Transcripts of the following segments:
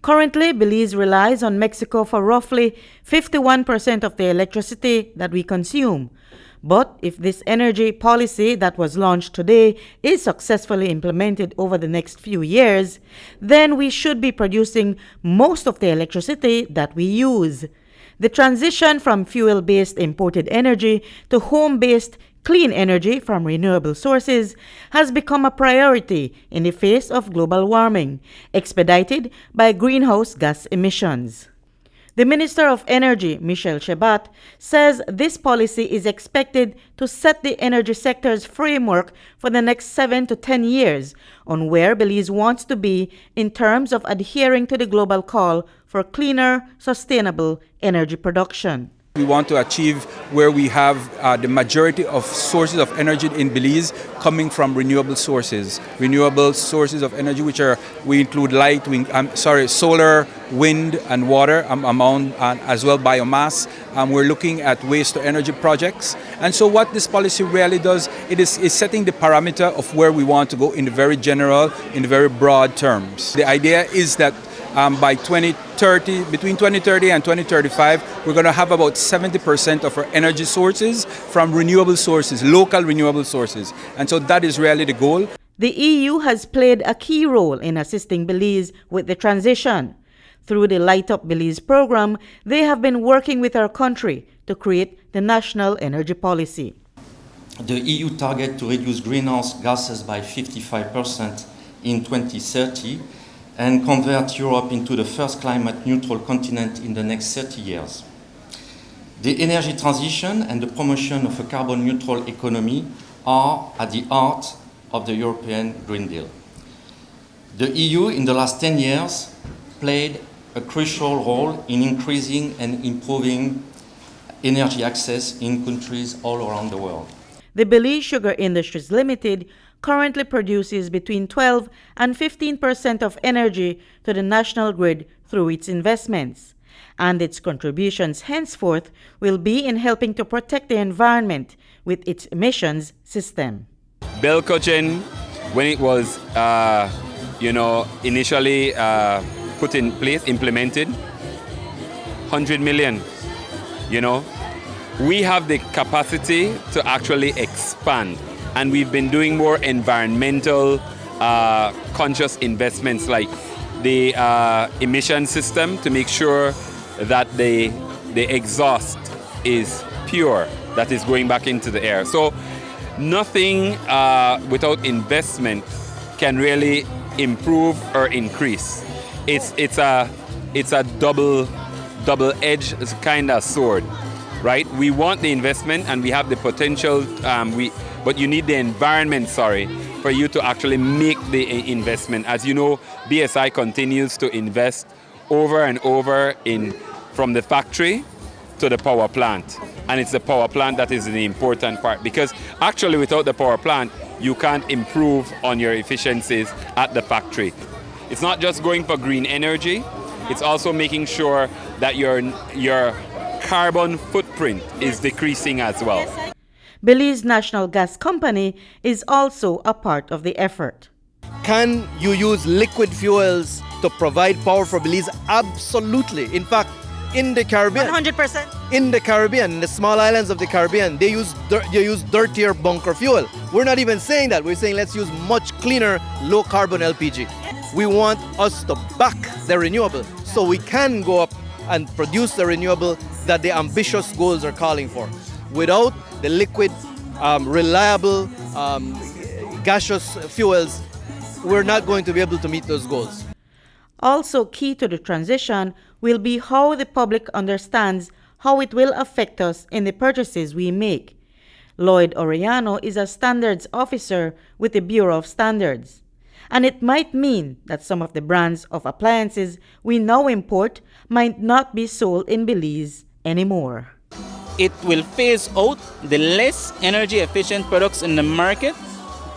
Currently, Belize relies on Mexico for roughly 51% of the electricity that we consume. But if this energy policy that was launched today is successfully implemented over the next few years, then we should be producing most of the electricity that we use. The transition from fuel-based imported energy to home-based clean energy from renewable sources has become a priority in the face of global warming, expedited by greenhouse gas emissions. The Minister of Energy, Michelle Shebat, says this policy is expected to set the energy sector's framework for the next 7 to 10 years on where Belize wants to be in terms of adhering to the global call for cleaner, sustainable energy production. We want to achieve where we have the majority of sources of energy in Belize coming from renewable sources. Renewable sources of energy, we include solar, wind, and water, as well biomass. We're looking at waste to energy projects. And so what this policy really does, it is setting the parameter of where we want to go in the very general, in the very broad terms. The idea is that by 2030, between 2030 and 2035, we're going to have about 70% of our energy sources from renewable sources, local renewable sources. And so that is really the goal. The EU has played a key role in assisting Belize with the transition. Through the Light Up Belize program, they have been working with our country to create the national energy policy. The EU target to reduce greenhouse gases by 55% in 2030 and convert Europe into the first climate-neutral continent in the next 30 years. The energy transition and the promotion of a carbon-neutral economy are at the heart of the European Green Deal. The EU in the last 10 years played a crucial role in increasing and improving energy access in countries all around the world. The Belize Sugar Industries Limited currently produces between 12 and 15% of energy to the national grid through its investments, and its contributions henceforth will be in helping to protect the environment with its emissions system. Belcogen, when it was initially put in place, implemented, 100 million, we have the capacity to actually expand. And we've been doing more environmental conscious investments like the emission system to make sure that the exhaust is pure, that is going back into the air. So nothing without investment can really improve or increase. It's a double-edged kind of sword, right? We want the investment and we have the potential, but you need the environment, for you to actually make the investment. As you know, BSI continues to invest over and over from the factory to the power plant. And it's the power plant that is the important part, because actually without the power plant, you can't improve on your efficiencies at the factory. It's not just going for green energy, it's also making sure that your carbon footprint is decreasing as well. Belize National Gas Company is also a part of the effort. Can you use liquid fuels to provide power for Belize? Absolutely. In fact, in the Caribbean, 100%. In the Caribbean, in the small islands of the Caribbean, they use dirtier bunker fuel. We're not even saying that. We're saying let's use much cleaner, low carbon LPG. We want us to back the renewable so we can go up and produce the renewable that the ambitious goals are calling for. Without the liquid, reliable, gaseous fuels, we're not going to be able to meet those goals. Also key to the transition will be how the public understands how it will affect us in the purchases we make. Lloyd Oriano is a standards officer with the Bureau of Standards. And it might mean that some of the brands of appliances we now import might not be sold in Belize anymore. It will phase out the less energy efficient products in the market,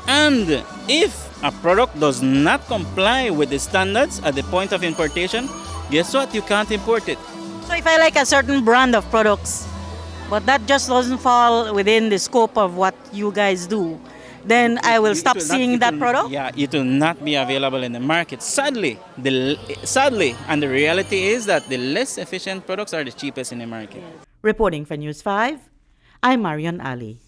and if a product does not comply with the standards at the point of importation, guess what? You can't import it. So if I like a certain brand of products, but that just doesn't fall within the scope of what you guys do, then I will stop It not- seeing it that will- product? Yeah, it will not be available in the market. Sadly, and the reality is that the less efficient products are the cheapest in the market. Reporting for News 5, I'm Marion Ali.